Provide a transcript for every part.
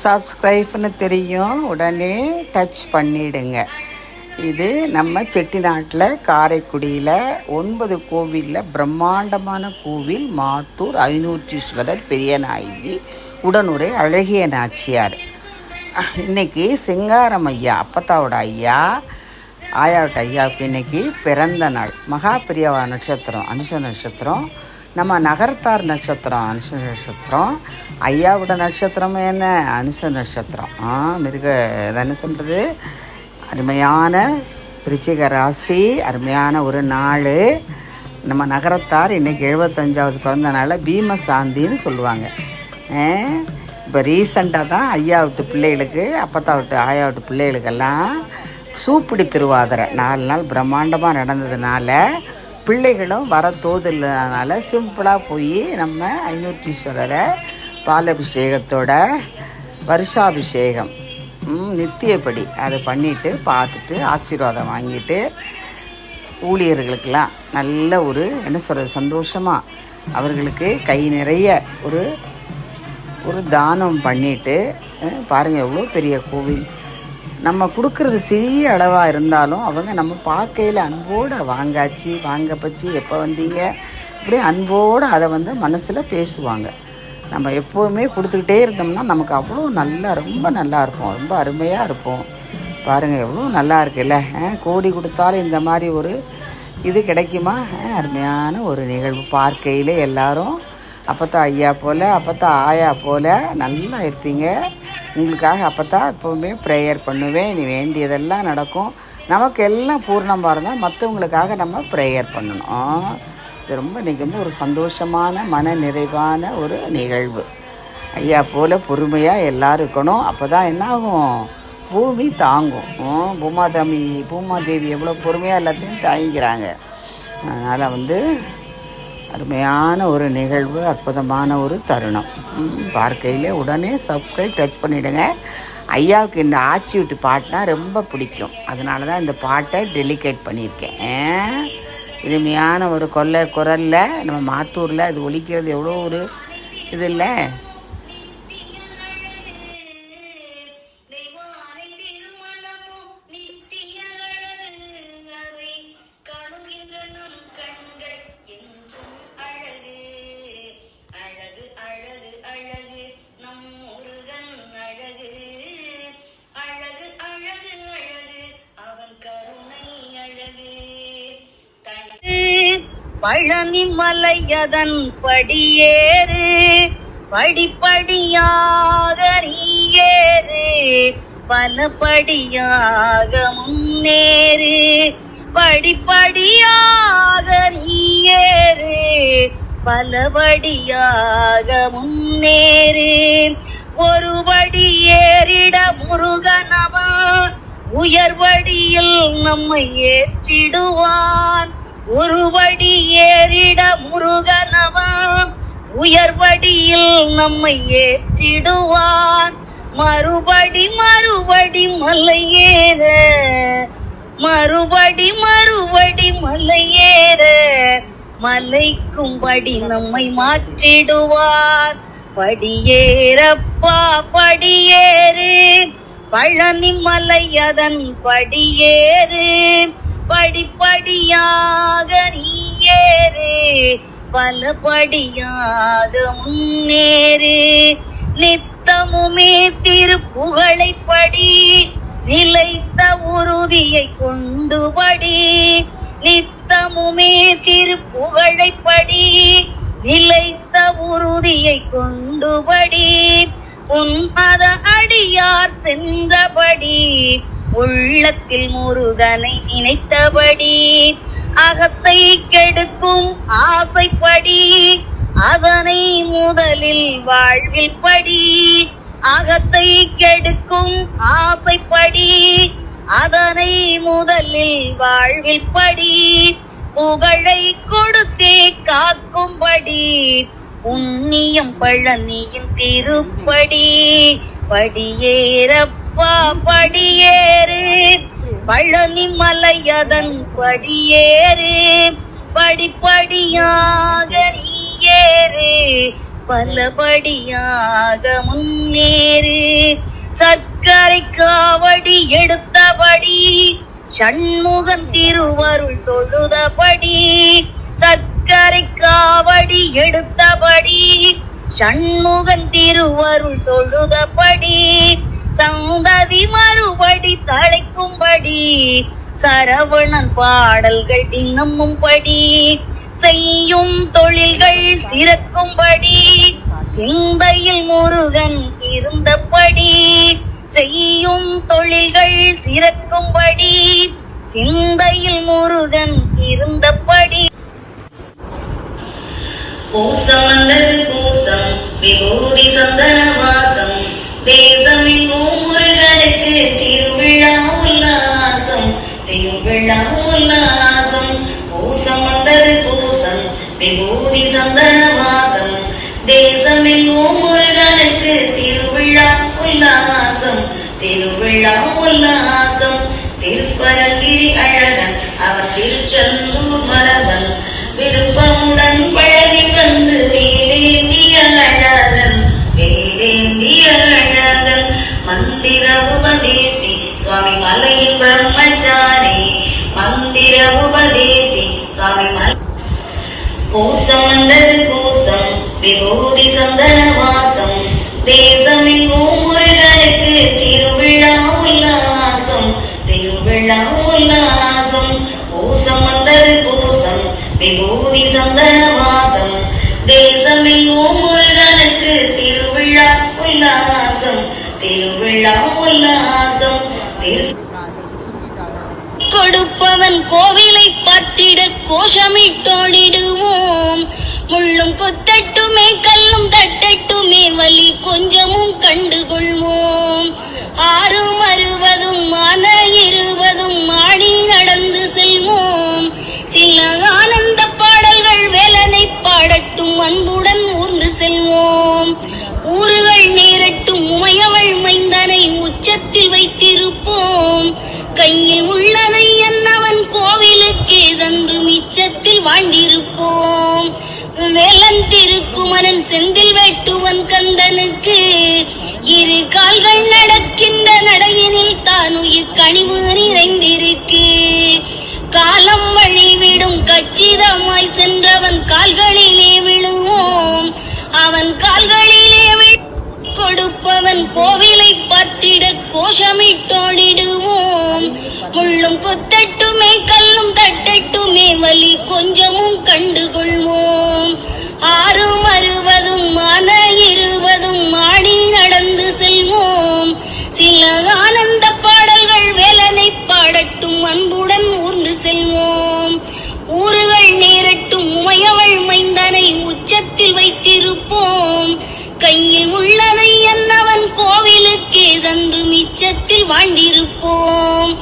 சப்ஸ்கிரைப்னு தெரியும், உடனே டச் பண்ணிடுங்க. இது நம்ம செட்டிநாட்டில் காரைக்குடியில் 9 கோவிலில் பிரம்மாண்டமான கோவில் மாத்தூர் ஐநூற்றீஸ்வரர் பெரியநாயகி உடனுரை அழகிய நாச்சியார். இன்றைக்கி சிங்காரம் ஐயா அப்பத்தாவோட ஐயா ஆயாவோட ஐயாவுக்கு இன்றைக்கி பிறந்த நாள். மகா பெரியவா நட்சத்திரம் அனுஷ நட்சத்திரம், நம்ம நகரத்தார் நட்சத்திரம் அனுஷ நட்சத்திரம், ஐயாவோட நட்சத்திரம் என்ன அனுஷ நட்சத்திரம். மிருக என்ன சொல்கிறது, அருமையான விருச்சிக ராசி, அருமையான ஒரு நாள். நம்ம நகரத்தார் இன்றைக்கி 75வது பிறந்த நாளில் பீமசாந்தின்னு சொல்லுவாங்க. இப்போ ரீசண்டாக தான் ஐயா விட்டு பிள்ளைகளுக்கு அப்பத்தா விட்டு ஆயா விட்டு பிள்ளைகளுக்கெல்லாம் சூப்பிடி திருவாதிரை 4 நாள் பிரம்மாண்டமாக நடந்ததுனால பிள்ளைகளும் வர தோது இல்லாதனால சிம்பிளாக போய் நம்ம ஐநூற்றீஸ்வரரை பாலபிஷேகத்தோட வருஷாபிஷேகம் நித்தியப்படி அதை பண்ணிவிட்டு பார்த்துட்டு ஆசீர்வாதம் வாங்கிட்டு ஊழியர்களுக்கெல்லாம் நல்ல ஒரு என்ன சொல்கிறது சந்தோஷமாக அவர்களுக்கு கை நிறைய ஒரு தானம் பண்ணிவிட்டு பாருங்கள் எவ்வளோ பெரிய கோவில். நம்ம கொடுக்குறது சிறிய அளவாக இருந்தாலும் அவங்க நம்ம பார்க்கையில் அன்போடு வாங்க பச்சு எப்போ வந்தீங்க இப்படி அன்போடு அதை மனசில் பேசுவாங்க. நம்ம எப்போவுமே கொடுத்துக்கிட்டே இருந்தோம்னா நமக்கு அவ்வளோ ரொம்ப நல்லா இருப்போம், ரொம்ப அருமையாக இருப்போம். பாருங்கள் எவ்வளோ நல்லா இருக்குல்ல. கோடி கொடுத்தாலும் இந்த மாதிரி ஒரு இது கிடைக்குமா? அருமையான ஒரு நிகழ்வு. பார்க்கையில் எல்லாரும் அப்பத்தா ஐயா போல் அப்பத்தா ஆயா போல் நல்லா இருப்பீங்க. உங்களுக்காக அப்பத்தா எப்போவுமே ப்ரேயர் பண்ணுவேன். நீ வேண்டியதெல்லாம் நடக்கும். நமக்கு எல்லாம் பூர்ணமாக இருந்தால் மற்றவங்களுக்காக நம்ம ப்ரேயர் பண்ணணும். இது ரொம்ப இன்றைக்கி ஒரு சந்தோஷமான மன நிறைவான ஒரு நிகழ்வு. ஐயா போல் பொறுமையாக எல்லோரும் இருக்கணும். அப்போ தான் என்னாகும், பூமி தாங்கும். பூமாதேவி எவ்வளோ பொறுமையாக எல்லாத்தையும் தாங்கிக்கிறாங்க. அதனால் அருமையான ஒரு நிகழ்வு, அற்புதமான ஒரு தருணம். பார்க்கையில் உடனே சப்ஸ்கிரைப் டச் பண்ணிவிடுங்க. ஐயாவுக்கு இந்த ஆச்சி விட்டு பாட்டுனா ரொம்ப பிடிக்கும். அதனால தான் இந்த பாட்டை டெலிகேட் பண்ணியிருக்கேன். இனிமையான ஒரு குரலில் நம்ம மாத்தூரில் அது ஒலிக்கிறது எவ்வளோ ஒரு இது இல்லை. பழனி மலையதன் படியேறு, படிப்படியாக நீயேறு, பலபடியாக முன்னேறு, படிப்படியாக நீயேறு, பலபடியாக முன்னேறு. ஒருபடி ஏறிட முருகனவன் உயர்வடியில் நம்மை ஏற்றிடுவான். ஒருபடி ஏறிட முருகனவன் உயர்வடியில் நம்மை ஏற்றிடுவான். மறுபடி மலையேற, மறுபடி மலையேற, மலைக்கும்படி நம்மை மாற்றிடுவான். படியேறப்பா படியேறு, பழனி மலையதன் படியேறு, படிப்படியாக நீயேறு, பலபடியாக முன்னேறு. நித்தமுமே திருப்புகழை படி, நிலைத்த உறுதியை கொண்டு படி. நித்தமுமே திருப்புகழை படி, நிலைத்த உறுதியை கொண்டு படி. உன் அத அடியார் சென்றபடி, உள்ளத்தில் முருகனை நினைத்தபடி. அகத்தை கெடுக்கும் ஆசைப்படி, அதனை முதலில் வாழ்வில் படி. அகத்தை கெடுக்கும் ஆசைப்படி, அதனை முதலில் வாழ்வில் படி. புகழை கொடுத்தே காக்கும்படி, புண்ணியம் பழனியின் திருப்படி. படியேறப்பா படியேறு, பழனி மலையதன் படியேறு, படிப்படியாக நீயேறு, பலபடியாக முன்னேறு. சர்க்கரை காவடி எடுத்தபடி சண்முகன் திருவருள் தொழுதபடி. சர்க்கரை காவடி எடுத்தபடி சண்முகன் திருவருள் தொழுதபடி. சந்ததி மறுபடி தழைக்கும்படி சரவணன் பாடல்கள் தினமும்படி. செய்யும் தொழில்கள் சிறக்கும்படி சிந்தையில் முருகன் இருந்தபடி. செய்யும் தொழில்கள் சிறக்கும்படி சிந்தையில் முருகன் இருந்தபடி. பூசம் வந்தது பூசம் விபூதி சந்தன வாசம். தேசமெங்கும் முருகனுக்கு திருவிழா உல்லாசம். திருவிழா உல்லாசம். பூசம் வந்தது பூசம் விபூதி சந்தன வாசம். தேசமெங்கும் முருகனுக்கு திருவிழா உல்லாசம். திருவிழா உல்லாசம். திருப்பரங்கிரி அழகன் அவன் திருச்செந்தூர் மரபன். விருப்பமுடன் பழனி வந்து வேலேந்திய அழகன். வேலேந்திய அழகன். மந்திர உபதேசி சுவாமி மலையின் பிரம்மச்சாரி. மந்திர உபதேசி சுவாமி மலை. பூசம் வந்தது பூசம் விபூதி சந்தன வாசம். தேசமெங்கும் முருகனுக்கு திருவிழா உல்லாசம். திருவிழா உல்லாசம். பூசம் வந்தது பூசம் விபூதி சந்தன வாசம். தேசமெங்கும் முருகனுக்கு திருவிழா உல்லாசம். திருவிழா உல்லாசம். கொடுப்பவன் கோவிலை பார்த்திட கோஷமிட்டோடிடுவோம். முள்ளும் கொத்தட்டுமே கல்லும் தட்டட்டுமே வலி கொஞ்சமும் கண்டுகொள்வோம். 6 60 மான 20 மாடி நடந்து செல்வோம். சில ஆனந்த பாடல்கள் வேலனை பாடட்டும் அன்புடன் ஊர்ந்து செல்வோம். ஊர்கள் நேரட்டும் உமையவள் மைந்தனை உச்சத்தில் வைத்திருப்போம். கையில் உள்ளதை என்னவன் கோவிலுக்கே தந்து மிச்சத்தில் வாழ்ந்திருப்போம். வேலன் திருக்குமரன் செந்தில் வெட்டுவன் கந்தனுக்கு 2 கால்கள் நடக்கின்ற நடையினில் தான் உயிர் கனிவு நிறைந்திருக்கு. காலம் வழிவிடும் கச்சிதமாய் சென்றவன் கால்களிலே விழுவோம். அவன் கால்களிலே கொடுப்பவன் கோவிலை பார்த்திட கோஷமிட்டோடிடுவோம். முள்ளும் கொத்தட்டுமே கல்லும் தட்டட்டுமே வலி கொஞ்சமும் கண்டுகொள்வோம். 6 60 மான 20 மாடி நடந்து செல்வோம். சில ஆனந்த பாடல்கள் வேலனை பாடட்டும் அன்புடன் ஊர்ந்து செல்வோம். ஊர்கள் நேரட்டும் உமையவள் மைந்தனை உச்சத்தில் வைத்திருப்போம். கையில் உள்ளதை என்னவன் கோவிலுக்கே தந்து மிச்சத்தில் வாழ்ந்திருப்போம்.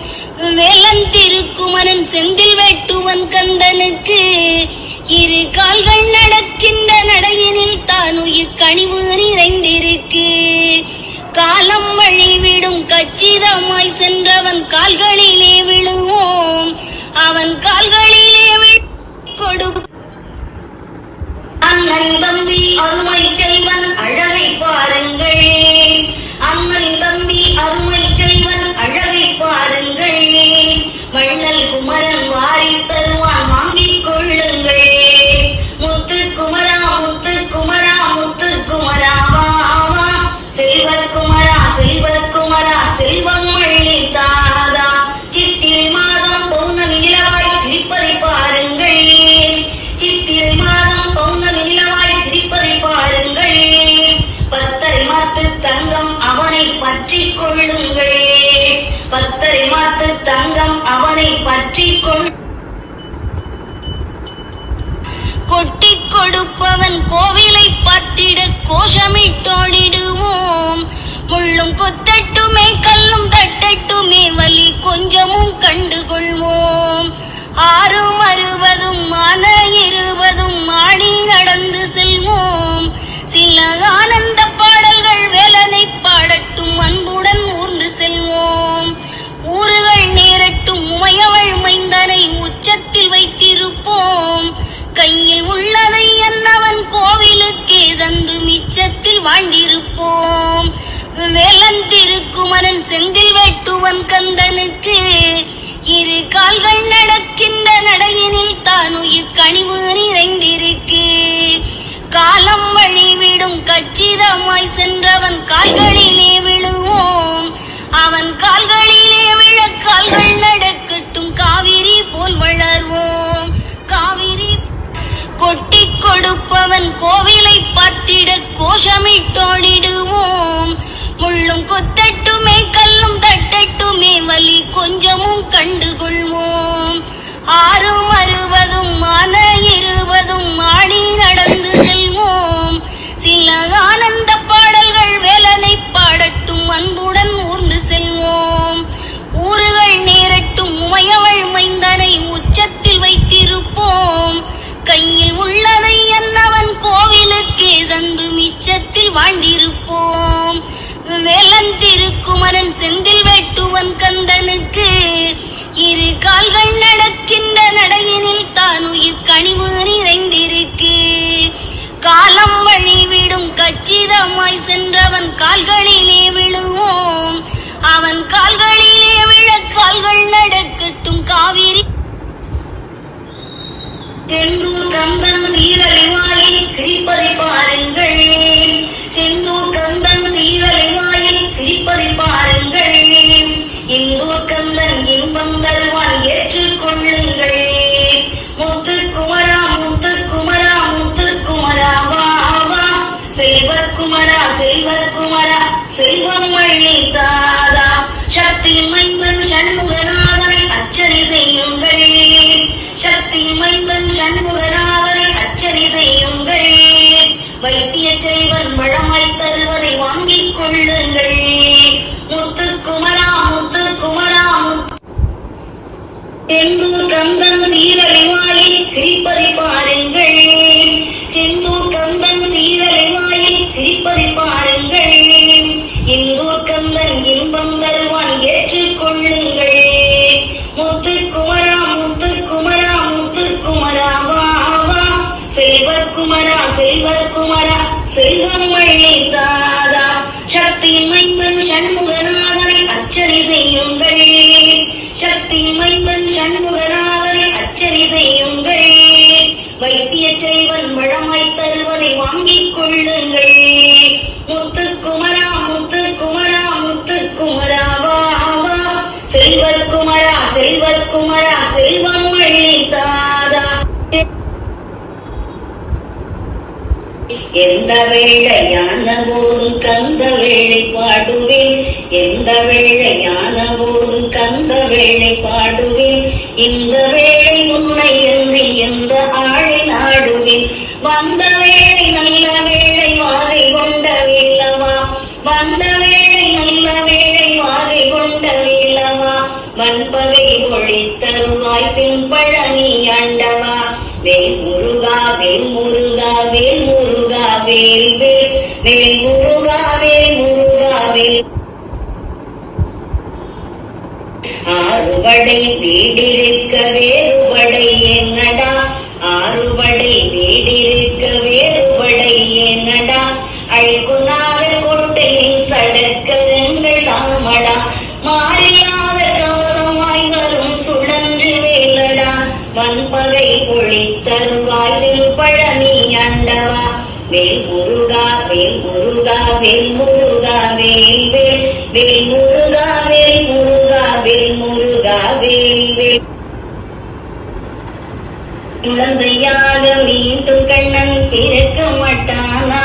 வேலன் திருக்குமரன் செந்தில் வெட்டுவன் கந்தனுக்கு 2 கால்கள் நடக்கின்ற நடையினில் தான் உயிர் கனிவு நிறைந்திருக்கு. காலம் வழிவிடும் கச்சிதமாய் சென்றவன் கால்களிலே விழுவோம். அவன் கால்களிலே கொடு. அண்ணன் தம்பி அருமை செல்வன் அழகை பாருங்கள். அண்ணன் தம்பி அருமை செல்வன் அழகை பாருங்கள். வள்ளல் குமரன் வாரி தருவான் வாங்கிக் கொள்ளுங்கள். முத்து குமரா முத்து குமரா முத்து குமரா வாவா. செல்வக்குமரா செல்வக்குமரா செல்வம் அள்ளித்தாதா. சித்திரை மாதம் பௌர்ணமி நிலவாய் சிரிப்பதை பாருங்கள். சித்திரை மாதம் பௌர்ணமி நிலவாய் சிரிப்பதை பாருங்கள். 10 மாத்து தங்கம் அவனை பற்றி கொள்ளுங்கள். 10 மாத்து தங்கம் அவனை பற்றி கொட்டி கொடுப்பவன் கோவிலை பார்த்திட கோஷமிட்டோடிடுவோம். முள்ளும் கொத்தட்டுமே கல்லும் தட்டட்டுமே வலி கொஞ்சமும் கண்டுகொள்வோம். 6 60 மான 20 மாடி நடந்து செல்வோம். சில ஆனந்த பாடல்கள் வேலனை பாடட்டும் அன்புடன் ஊர்ந்து செல்வோம். ஊர்கள் நேரட்டும் உமையவள் மைந்தனை உச்சத்தில் வைத்திருப்போம். கையில் உள்ளதை என்னவன் கோவிலுக்கே தந்து அமரன் செந்தில் வேட்டுவன் கந்தனுக்கு இரு கால்கள் நடக்கின்ற நடையினில் தான் உயிர் கனிவு நிறைந்திருக்கு. காலம் வழிவிடும் கச்சிதமாய் சென்றவன் கால்களிலே விழுவோம். அவன் கால்களிலே விழ கால்கள் நடக்கட்டும். காவிரி போல் வளர்வோம். காவிரி கொட்டி கொடுப்பவன் கோவிலை பார்த்திட கோஷமிட்டோடிடுவோம். முள்ளும் கொத்தட்டுமே கல்லும் தட்டட்டுமே வலி கொஞ்சமும் கண்டுகொள்வோம். 6 60 மான 20 ஆடி நடந்து செல்வோம். சில ஆனந்த பாடல்கள் வேலனை பாடட்டும் அன்புடன் ஊர்ந்து செல்வோம். ஊர்கள் நேரட்டும் உமையவள் மைந்தனை உச்சத்தில் வைத்திருப்போம். கையில் உள்ளதை என்னவன் கோவிலுக்கே தந்து மிச்சத்தில் வாழ்ந்திருப்போம். வேலன் திருக்குமரன் செந்தில் வேட்டுவன் கந்தனுக்கு இரு கால்கள் நடக்கின்ற நடையினில் தான் உயிர் கனிவு நிறைந்திருக்கு. காலம் வழிவிடும் கச்சிதமாய் சென்றவன் கால்களிலே விழுவோம். அவன் கால்களிலே விழ கால்கள் நடக்கட்டும். காவிரி செந்தூர் கந்தன் சீரழிவாயில் சிரிப்பதை பாருங்கள். செந்தூர் கந்தன் சீரழிவாயில் சிரிப்பதை பாருங்கள். இந்தூர் கந்தன் இன்பம் தருவான் ஏற்றுக்கொள்ளுங்கள். முத்துக்குமரா முத்துக்குமரா முத்துக்குமரா வா வா. செல்வக்குமரா செல்வக்குமரா செல்வம் வள்ளி தாதா. சக்தி மைந்தன் சண்முகநாதனை அர்ச்சனை செய்யுங்கள். சக்தி மைந்தன் சண்முகநாதனை அர்ச்சனை செய்யுங்கள். வைத்திய செல்வன் வளமாய் தருவதை வாங்கிக் கொள்ளுங்கள். முத்துக்குமரா முத்துக்குமரா செந்தூர் கந்தன் சீரழிவாயில் சிரிப்பதை பாருங்கள். செந்தூர் கந்தன் சீரழிவாயில் சிரிப்பதை பாருங்கள். இந்தூர் கந்தன் இன்பம் தருவான் ஏற்றுக்கொள்ளுங்கள். முத்துக்குமரா முத்துக்குமரா முத்துக்குமரா வா வா. செல்வக்குமரா செல்வக்குமரா செல்வம் வள்ளி தாதா. சக்தி மைந்தன் சண்முகநாதனை அர்ச்சனை செய்யுங்கள். சக்தி மைந்தன் சண்முகநாதனை அர்ச்சனை செய்யுங்கள். வைத்திய செல்வன் வளமாய் தருவதை வாங்கிக் கொள்ளுங்கள். முத்துக்குமரா முத்துக்குமரா முத்துக்குமரா வா வா. செல்வக்குமரா செல்வக்குமரா செல்வம் வள்ளி தாதா. எந்த வேளையான போதும் கந்த வேளை பாடுவேன். எந்த வேளையான போதும் கந்த வேளை பாடுவேன். இந்த வேளை உன்னை என்று எந்த ஆளை நாடுவேன். வந்த வேளை நல்ல வேளை வாகை கொண்ட வேலவா. வந்த வேளை நல்ல வேளை வாகை கொண்ட வேலவா. வன்பகை ஒளித்தருவாய் தென்பழனி ஆண்டவா. வேல் முருகா வேல் முருகா வேல் முருகா வேல் வேல் வேல் முருகா வேல் முருகா வேல். ஆறுபடை வீடிருக்க வேறுபடை என்னடா. ஆறுபடை வீடிருக்க வேறுபடை என்னடா. அழிக்குனாக கொட்டையின் சடக்கரங்கள் தாமடா. மாறியாத கவசமாய் வரும் சுழன்று வேலடா. வன்பகை ஒளித்தருவாய் பழனி ஆண்டவா. வேல் முருகா வேல் முருகா வேல் முருகா வேல் வேல் வேல் முருகா வேல் முருகா வேல் முருகா வேல் வேல். குழந்தையாக மீண்டும் கண்ணன் பிறக்க மாட்டானா.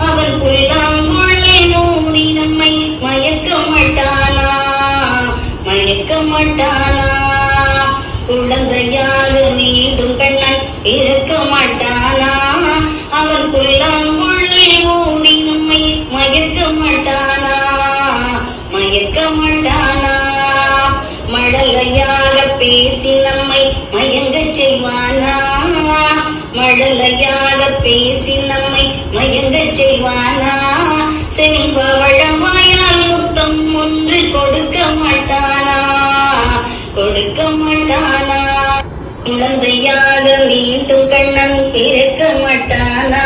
அவன் புல்லாங்குழலில் மோதி நம்மை மயக்க மாட்டானா. மயக்க மாட்டானா. குழந்தையாக மீண்டும் கண்ணன் பிறக்க மாட்டானா. அவன் புல்லாங்குழலில் மோதி நம்மை மயக்க மாட்டானா. மயக்க மாட்டானா. மழலையாக பேசி நம்மை மயங்க செய்வானா. மழலையாக பேசி நம்மை மயங்க செய்வானா. செல்வ வளமாயால் முத்தம் ஒன்று கொடுக்க மாட்டானா. கொடுக்க மாட்டானா. குழந்தையாக மீண்டும் கண்ணன் பிறக்க மாட்டானா.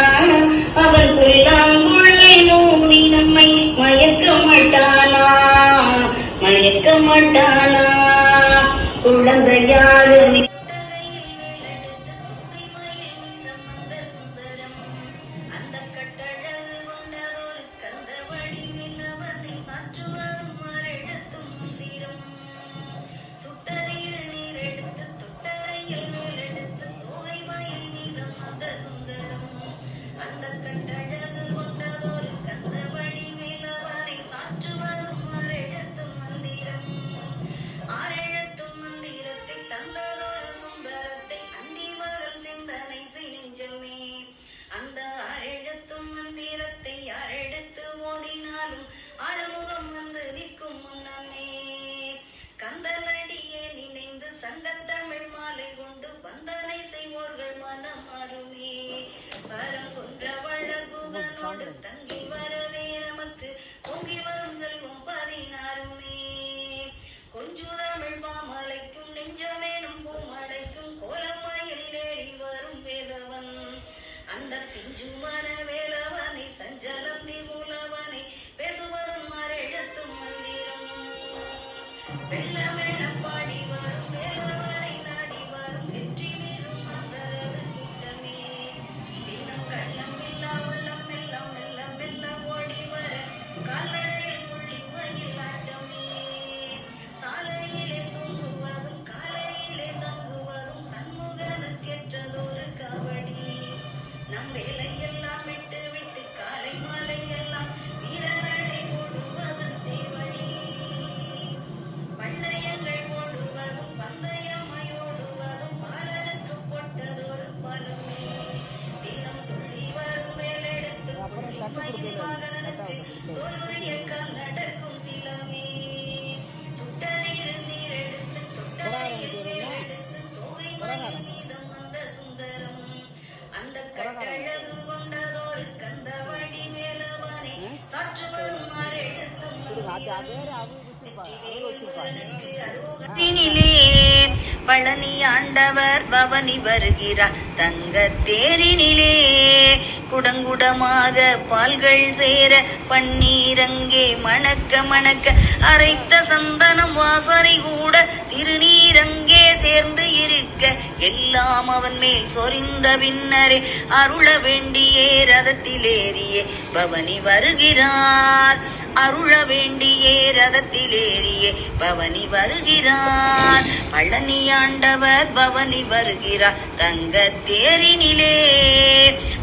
அவன் புல்லாங்குழலில் மோதி நம்மை மயக்க மாட்டானா. மாட்டானா குழந்தையாக தங்கி வரவே நமக்கு பொங்கி வரும் செல்வம் 16மே கொஞ்சு தமிழ் மாமலைக்கும் நெஞ்சமேனும் பூமடைக்கும் கோலமாயில் ஏறி வரும் வேலவன் அந்த பிஞ்சு மன வேலவனை சஞ்சலந்தி மூலவனை பேசுவதும் மறைழத்தும் மந்திரம் வெள்ள வெள்ள பாடி வரும் வேலவனை நாடி வரும் வெற்றி மிகும் அந்தரது கூட்டமே தினம் கள்ளம் இல்லா உள்ளம் எல்லாம் மெல்ல மெல்ல ஓடி வர கால்நடையில் புள்ளி வயல் ஆட்டமே சாலையிலே தூங்குவதும் காலையிலே தங்குவதும் சண்முகனுக்கேற்றதொரு காவடி நம் வேலை எல்லாம் விட்டு விட்டு காலை மாலை எல்லாம் வீரநடை ஓடுவதன் சேவடி பந்தயங்கள் ஓடுவதும் பந்தயமாய் ஓடுவதும் பாலனுக்கு போட்டதொரு பாலமே தினம் துள்ளி வரும் மேலெடுத்து புள்ளி மயில் வாகனனுக்கு தோலுரிய கால் நடக்கும் சிலமே சுட்ட நீர் எடுத்து தொட்டரையில் மேலெடுத்து தோகை மயில் மீதம் வந்த சுந்தரம் அந்த கட்டழகு கொண்டதொரு கந்த வழி மேலவனை சாற்றுவதும் மாறெடுத்தும் பழனி ஆண்டவர் பவனி வருகிறார் தங்க தேரினிலே குடங்குடமாக பால்கள் சேர பன்னீரங்கே மணக்க மணக்க அரைத்த சந்தனம் வாசனை கூட திருநீரங்கே சேர்ந்து இருக்க எல்லாம் அவன் மேல் சொரிந்த பின்னரே அருள வேண்டியே ரதத்திலேறியே பவனி வருகிறார் அருள வேண்டியே ரதத்திலேறியே பவனி வருகிறார் பழனி ஆண்டவர் பவனி வருகிறார் தங்க தேரினிலே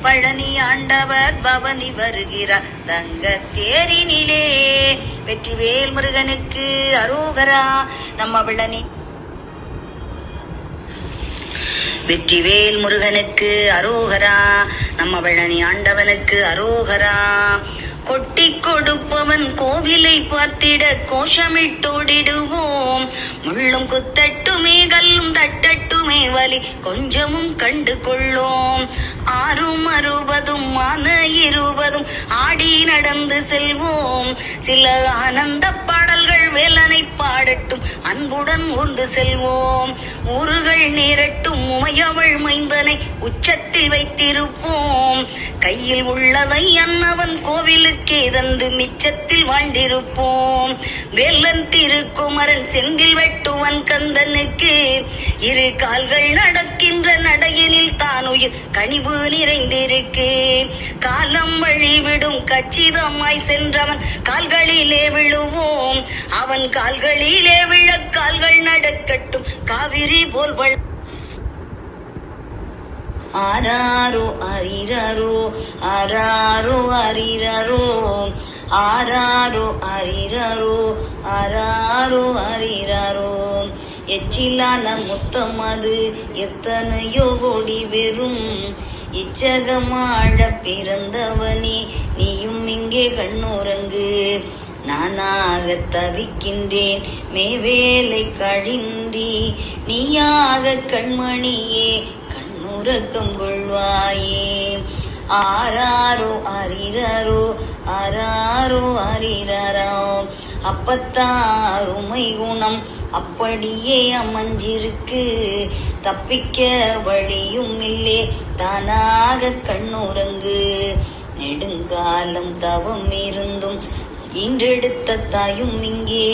பழனி ஆண்டவர் பவனி வருகிறார் தங்க தேரினிலே வெற்றிவேல் முருகனுக்கு அரோகரா நம்ம பழனி வெற்றிவேல் முருகனுக்கு அரோகரா நம்ம பழனி ஆண்டவனுக்கு அரோகரா கொட்டி கொடுப்பவன் கோவிலை பார்த்திட கோஷமிட்டோடிடுவோம் முள்ளும் குத்தட்டுமே கல்லும் தட்டட்டுமே வலி கொஞ்சமும் கண்டு கொள்ளோம் 6 மான 20 ஆடி நடந்து செல்வோம் சில ஆனந்த பாடல்கள் வேலனை பாடட்டும் அன்புடன் ஊர்ந்து செல்வோம் ஊறுகள் நேரட்டும் உமையவள் மைந்தனை உச்சத்தில் வைத்திருப்போம் கையில் உள்ளதை அன்னவன் கோவிலுக்கே தந்து மிச்சத்தில் வாழ்ந்திருப்போம் வேலன் திருக்குமரன் செந்தில் வெட்டுவன் கந்தனுக்கு 2 கால்கள் நடக்கின்ற நடையினில் தானுயிர் கனிவு நிறைந்திருக்கு காலம் வழிவிடும் கச்சிதமாய் சென்றவன் கால்களிலே விழுவோம் அவன் கால்களிலே விழ கால்கள் நடக்கட்டும் காவிரி போல் ஆராரோ அரிரரோ ஆராரோ அரிரரோ ஆராரோ அரிரரோ ஆராரோ அரிரரோ எச்சிலான முத்தம் அது எத்தனையோ கோடி வெறும் இச்சகமாழ பிறந்தவனே நீயும் இங்கே கண்ணுறங்கு நானாக தவிக்கின்றேன் மேவேலை கழின்றி நீயாக கண்மணியே கண்ணுறக்கம் கொள்வாயே ஆராரோ அரிரரோ ஆராரோ அரிரரோ அப்பத்தாருமை குணம் அப்படியே அமைஞ்சிருக்கு தப்பிக்க வழியும் இல்லே தானாக கண்ணுறங்கு நெடுங்காலம் தவம் இருந்தும் இன்றெடுத்த தாயும் இங்கே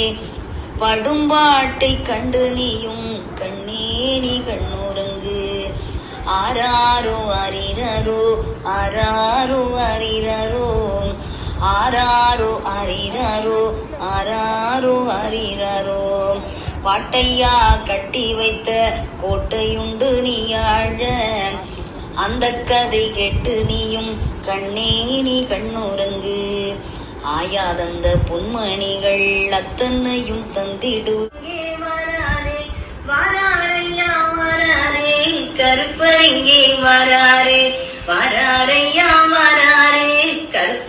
படும்பாட்டை கண்டு நீயும் கண்ணே நீ கண்ணுறங்கு. ஆராரோ அரிரரோ ஆராரோ அரிரரோ ஆராரோ அரிரரோ ஆராரோ அரிரரோ. பாட்டையா கட்டி வைத்த கோட்டையுண்டு நீ ஆழ, அந்த கதை கேட்டு நீயும் கண்ணே நீ கண்ணுறங்கு. ஆயாதந்த பொன்மணிகள் அத்தனையும் தந்திடு. வராரே வராரையா வராரே கருப்பர் இங்கே வராரே வராரையா வராரே கருப்பர்